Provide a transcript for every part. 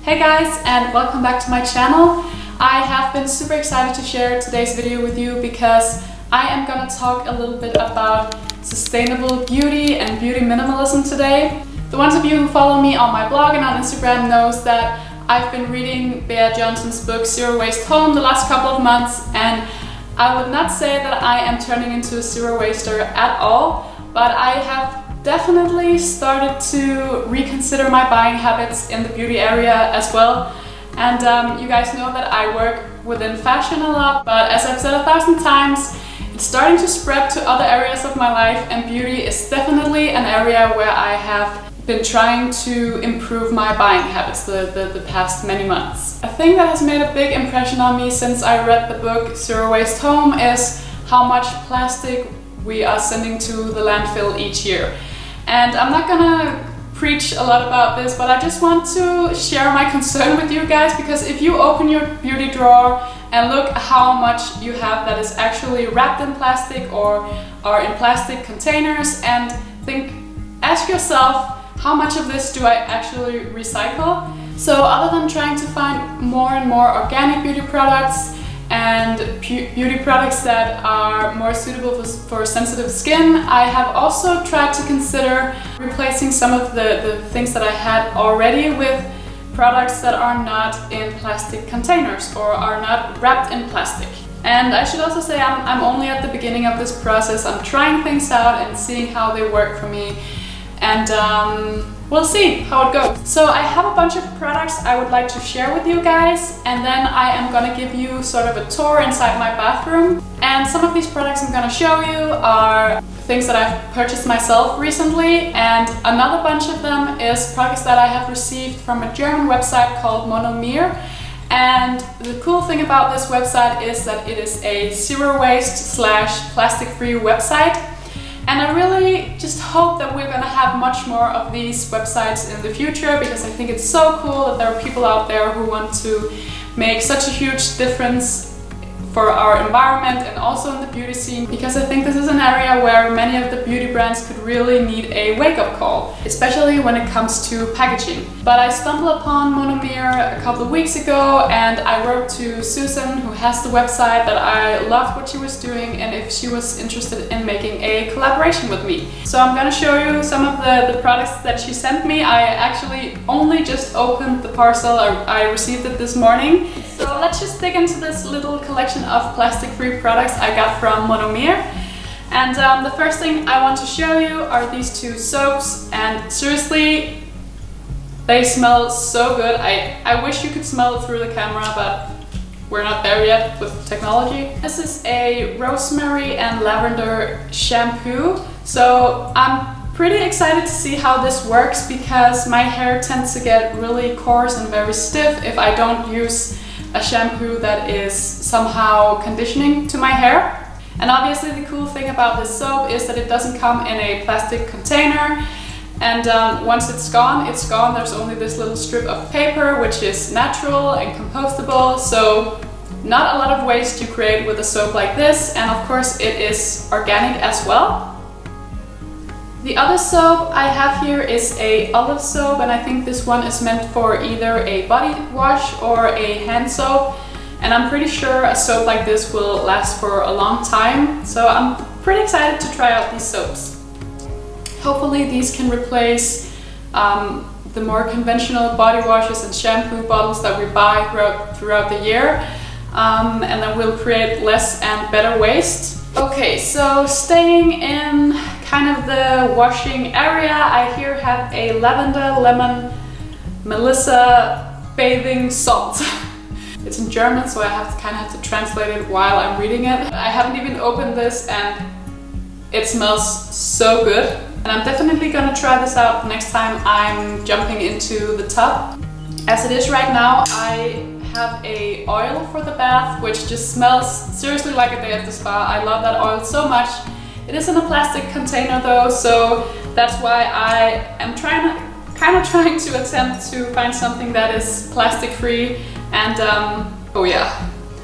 Hey guys, and welcome back to my channel. I have been super excited to share today's video with you because I am gonna talk a little bit about sustainable beauty and beauty minimalism today. The ones of you who follow me on my blog and on Instagram knows that I've been reading Bea Johnson's book Zero Waste Home the last couple of months, and I would not say that I am turning into a zero waster at all, but I have definitely started to reconsider my buying habits in the beauty area as well. And you guys know that I work within fashion a lot, but as I've said 1,000 times, it's starting to spread to other areas of my life, and beauty is definitely an area where I have been trying to improve my buying habits the past many months. A thing that has made a big impression on me since I read the book Zero Waste Home is how much plastic we are sending to the landfill each year. And I'm not gonna preach a lot about this, but I just want to share my concern with you guys, because if you open your beauty drawer and look how much you have that is actually wrapped in plastic or are in plastic containers, and ask yourself, how much of this do I actually recycle? So other than trying to find more and more organic beauty products and beauty products that are more suitable for sensitive skin, I have also tried to consider replacing some of the things that I had already with products that are not in plastic containers or are not wrapped in plastic. And I should also say I'm only at the beginning of this process. I'm trying things out and seeing how they work for me, and we'll see how it goes. So I have a bunch of products I would like to share with you guys, and then I am gonna give you sort of a tour inside my bathroom. And some of these products I'm gonna show you are things that I've purchased myself recently, and another bunch of them is products that I have received from a German website called Monomeer. And the cool thing about this website is that it is a zero waste / plastic free website. And I really just hope that we're gonna have much more of these websites in the future, because I think it's so cool that there are people out there who want to make such a huge difference for our environment and also in the beauty scene, because I think this is an area where many of the beauty brands could really need a wake-up call, especially when it comes to packaging. But I stumbled upon Monomeer a couple of weeks ago, and I wrote to Susan, who has the website, that I loved what she was doing and if she was interested in making a collaboration with me. So I'm gonna show you some of the products that she sent me. I actually only just opened the parcel. I received it this morning. So let's just dig into this little collection of plastic-free products I got from Monomeer. And the first thing I want to show you are these two soaps, and seriously, they smell so good. I wish you could smell it through the camera, but we're not there yet with technology. This is a rosemary and lavender shampoo. So I'm pretty excited to see how this works, because my hair tends to get really coarse and very stiff if I don't use a shampoo that is somehow conditioning to my hair. And obviously the cool thing about this soap is that it doesn't come in a plastic container, and once it's gone, it's gone. There's only this little strip of paper, which is natural and compostable, so not a lot of waste you create with a soap like this, and of course it is organic as well. The other soap I have here is a olive soap, and I think this one is meant for either a body wash or a hand soap. And I'm pretty sure a soap like this will last for a long time. So I'm pretty excited to try out these soaps. Hopefully these can replace the more conventional body washes and shampoo bottles that we buy throughout the year. And then we'll create less and better waste. Okay, so staying in kind of the washing area, I here have a lavender lemon melissa bathing salt. It's in German, so I kind of have to translate it while I'm reading it. I haven't even opened this, and it smells so good. And I'm definitely gonna try this out next time I'm jumping into the tub. As it is right now, I have a oil for the bath, which just smells seriously like a day at the spa. I love that oil so much. It is in a plastic container though, so that's why I am kind of trying to attempt to find something that is plastic free. And oh yeah,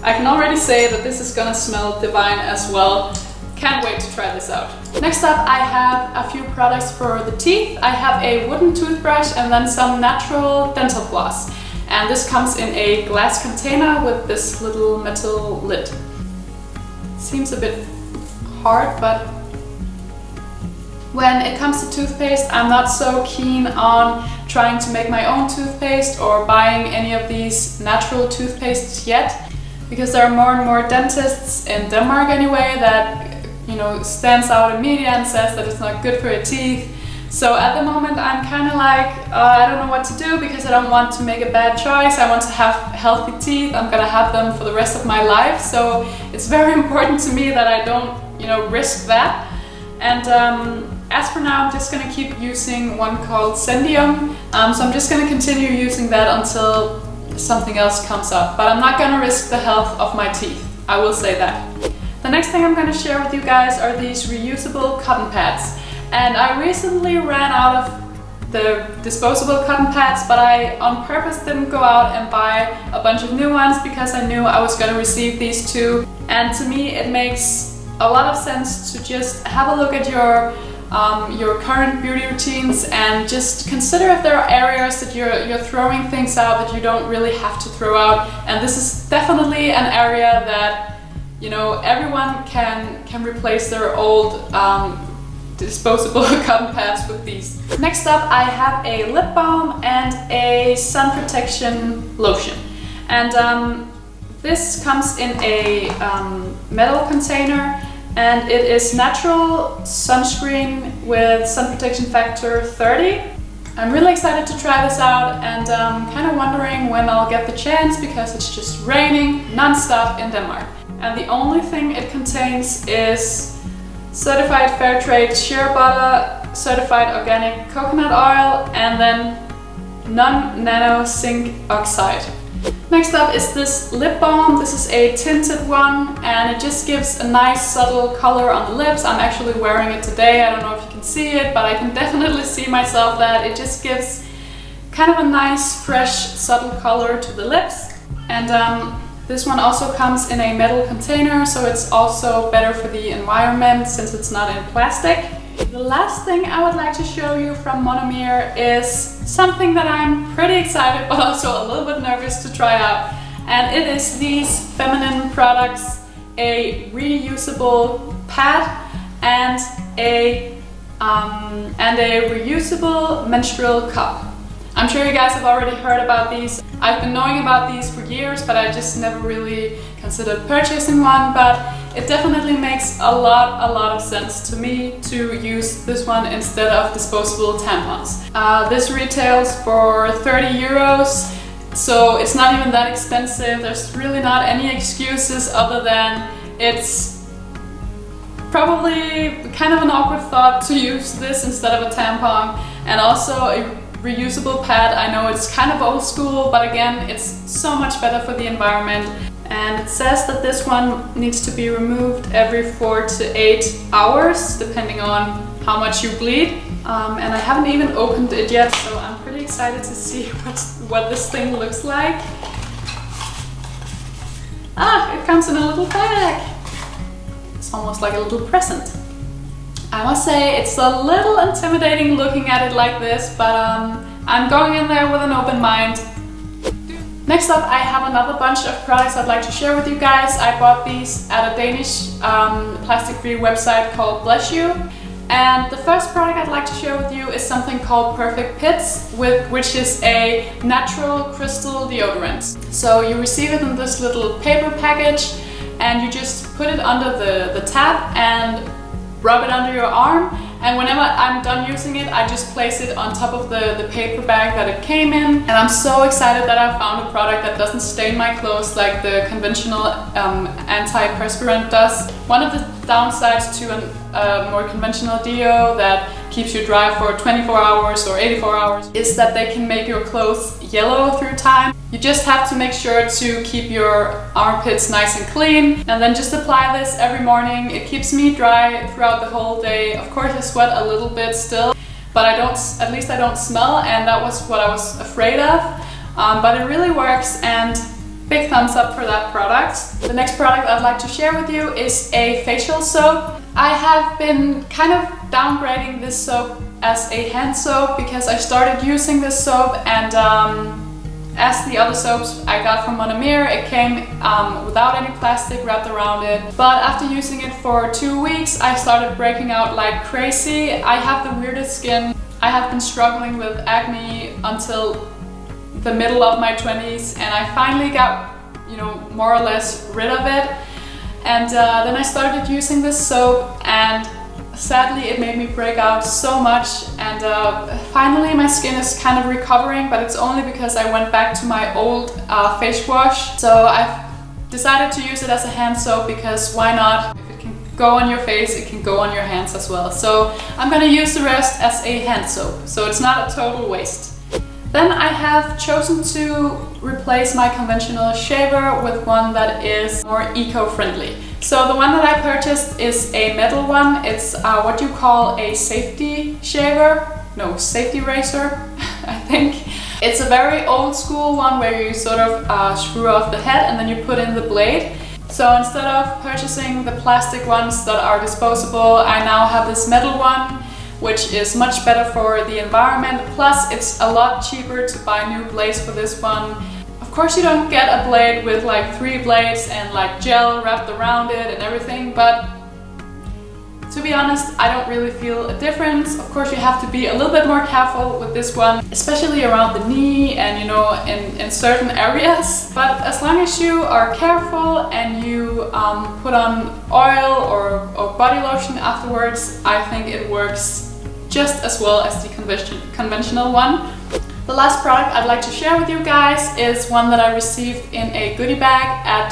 I can already say that this is gonna smell divine as well. Can't wait to try this out. Next up, I have a few products for the teeth. I have a wooden toothbrush and then some natural dental floss. and this comes in a glass container with this little metal lid. Seems a bit hard, but when it comes to toothpaste, I'm not so keen on trying to make my own toothpaste or buying any of these natural toothpastes yet, because there are more and more dentists in Denmark anyway that, you know, stands out in media and says that it's not good for your teeth. So at the moment I'm kind of like, I don't know what to do because I don't want to make a bad choice. I want to have healthy teeth. I'm gonna have them for the rest of my life. So it's very important to me that I don't, you know, risk that. And as for now, I'm just gonna keep using one called Sendium. So I'm just gonna continue using that until something else comes up. But I'm not gonna risk the health of my teeth. I will say that. The next thing I'm gonna share with you guys are these reusable cotton pads. And I recently ran out of the disposable cotton pads, but I on purpose didn't go out and buy a bunch of new ones because I knew I was going to receive these two. And to me it makes a lot of sense to just have a look at your current beauty routines and just consider if there are areas that you're throwing things out that you don't really have to throw out. And this is definitely an area that, you know, everyone can replace their old disposable cotton pads with these. Next up, I have a lip balm and a sun protection lotion. And this comes in a metal container, and it is natural sunscreen with sun protection factor 30. I'm really excited to try this out, and kind of wondering when I'll get the chance because it's just raining non-stop in Denmark. And the only thing it contains is certified fair trade shea butter, certified organic coconut oil, and then non-nano zinc oxide. Next up is this lip balm. This is a tinted one, and it just gives a nice subtle color on the lips. I'm actually wearing it today. I don't know if you can see it, but I can definitely see myself that it just gives kind of a nice, fresh, subtle color to the lips. And this one also comes in a metal container, so it's also better for the environment since it's not in plastic. The last thing I would like to show you from Monomeer is something that I'm pretty excited but also a little bit nervous to try out. And it is these feminine products, a reusable pad and a reusable menstrual cup. I'm sure you guys have already heard about these. I've been knowing about these for years, but I just never really considered purchasing one. But it definitely makes a lot of sense to me to use this one instead of disposable tampons. This retails for 30 euros, so it's not even that expensive. There's really not any excuses other than it's probably kind of an awkward thought to use this instead of a tampon, and also a reusable pad. I know it's kind of old school, but again, it's so much better for the environment. And it says that this one needs to be removed every 4 to 8 hours, depending on how much you bleed. And I haven't even opened it yet, so I'm pretty excited to see what this thing looks like. Ah, it comes in a little bag. It's almost like a little present. I must say it's a little intimidating looking at it like this, but I'm going in there with an open mind. Next up, I have another bunch of products I'd like to share with you guys. I bought these at a Danish plastic-free website called Bleschu. And the first product I'd like to share with you is something called Perfect Pits, which is a natural crystal deodorant. So you receive it in this little paper package, and you just put it under the tap and rub it under your arm, and whenever I'm done using it, I just place it on top of the paper bag that it came in. And I'm so excited that I found a product that doesn't stain my clothes like the conventional antiperspirant does. One of the downsides to a more conventional deo that keeps you dry for 24 hours or 84 hours is that they can make your clothes yellow through time. You just have to make sure to keep your armpits nice and clean, and then just apply this every morning. It keeps me dry throughout the whole day. Of course I sweat a little bit still, but at least I don't smell, and that was what I was afraid of. But it really works, and big thumbs up for that product. The next product I'd like to share with you is a facial soap. I have been kind of downgrading this soap as a hand soap because I started using this soap, and as the other soaps I got from Monomeer, it came without any plastic wrapped around it. But after using it for 2 weeks, I started breaking out like crazy. I have the weirdest skin. I have been struggling with acne until the middle of my 20s, and I finally got, you know, more or less rid of it. And then I started using this soap, and sadly it made me break out so much. And finally my skin is kind of recovering, but it's only because I went back to my old face wash. So I've decided to use it as a hand soap, because why not? If it can go on your face, it can go on your hands as well. So I'm gonna use the rest as a hand soap, so it's not a total waste. Then I have chosen to replace my conventional shaver with one that is more eco-friendly. So the one that I purchased is a metal one. It's what you call a safety shaver. No, safety razor, I think. It's a very old school one where you sort of screw off the head and then you put in the blade. So instead of purchasing the plastic ones that are disposable, I now have this metal one, which is much better for the environment. Plus it's a lot cheaper to buy new blades for this one. Of course you don't get a blade with like 3 blades and like gel wrapped around it and everything, but to be honest, I don't really feel a difference. Of course you have to be a little bit more careful with this one, especially around the knee and, you know, in certain areas. But as long as you are careful and you put on oil or body lotion afterwards, I think it works just as well as the conventional one. The last product I'd like to share with you guys is one that I received in a goodie bag at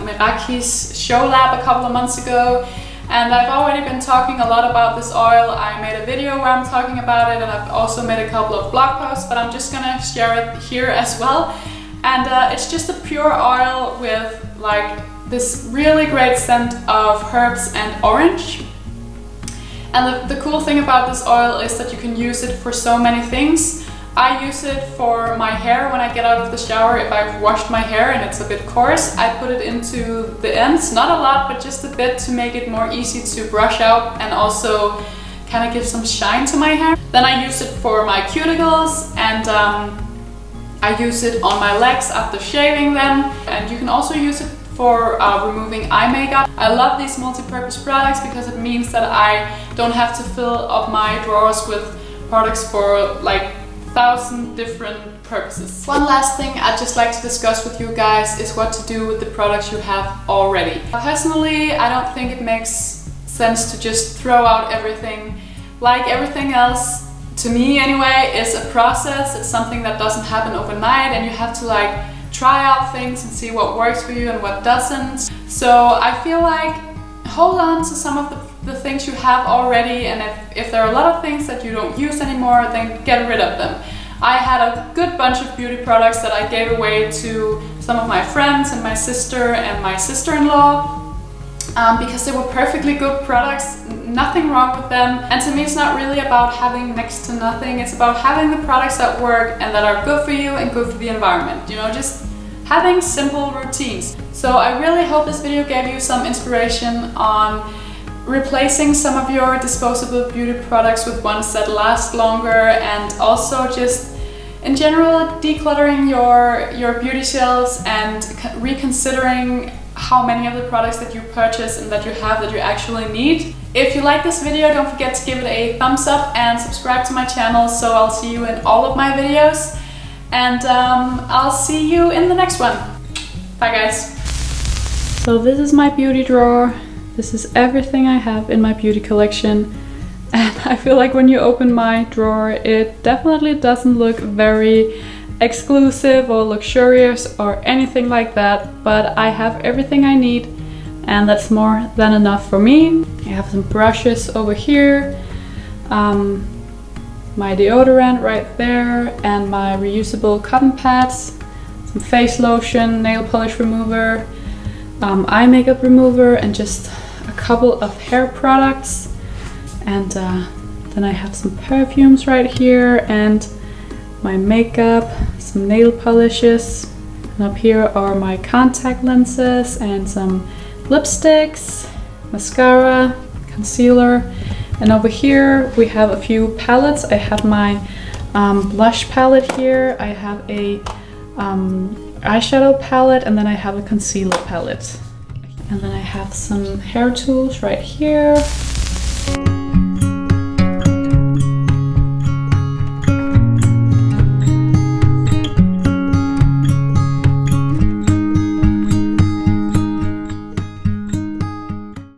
Meraki's show lab a couple of months ago. And I've already been talking a lot about this oil. I made a video where I'm talking about it, and I've also made a couple of blog posts, but I'm just gonna share it here as well. And it's just a pure oil with like this really great scent of herbs and orange. And the cool thing about this oil is that you can use it for so many things. I use it for my hair when I get out of the shower. If I've washed my hair and it's a bit coarse, I put it into the ends, not a lot, but just a bit to make it more easy to brush out and also kind of give some shine to my hair. Then I use it for my cuticles, and I use it on my legs after shaving them. And you can also use it for removing eye makeup. I love these multi-purpose products because it means that I don't have to fill up my drawers with products for like 1,000 different purposes. One last thing I'd just like to discuss with you guys is what to do with the products you have already. Personally, I don't think it makes sense to just throw out everything. Like everything else, to me anyway, is a process. It's something that doesn't happen overnight, and you have to like try out things and see what works for you and what doesn't. So I feel like hold on to some of the things you have already, and if there are a lot of things that you don't use anymore, then get rid of them. I had a good bunch of beauty products that I gave away to some of my friends and my sister and my sister-in-law because they were perfectly good products, nothing wrong with them. And to me it's not really about having next to nothing, it's about having the products that work and that are good for you and good for the environment, you know, just having simple routines. So I really hope this video gave you some inspiration on replacing some of your disposable beauty products with ones that last longer, and also just in general decluttering your beauty shelves and reconsidering how many of the products that you purchase and that you have that you actually need. If you like this video, don't forget to give it a thumbs up and subscribe to my channel, so I'll see you in all of my videos, and I'll see you in the next one. Bye guys. So this is my beauty drawer. This is everything I have in my beauty collection, and I feel like when you open my drawer it definitely doesn't look very exclusive or luxurious or anything like that, but I have everything I need, and that's more than enough for me. I have some brushes over here, my deodorant right there, and my reusable cotton pads, some face lotion, nail polish remover, eye makeup remover, and just a couple of hair products. And then I have some perfumes right here, and my makeup, some nail polishes, and up here are my contact lenses and some lipsticks, mascara, concealer, and over here we have a few palettes. I have my blush palette here, I have a eyeshadow palette, and then I have a concealer palette. And then I have some hair tools right here.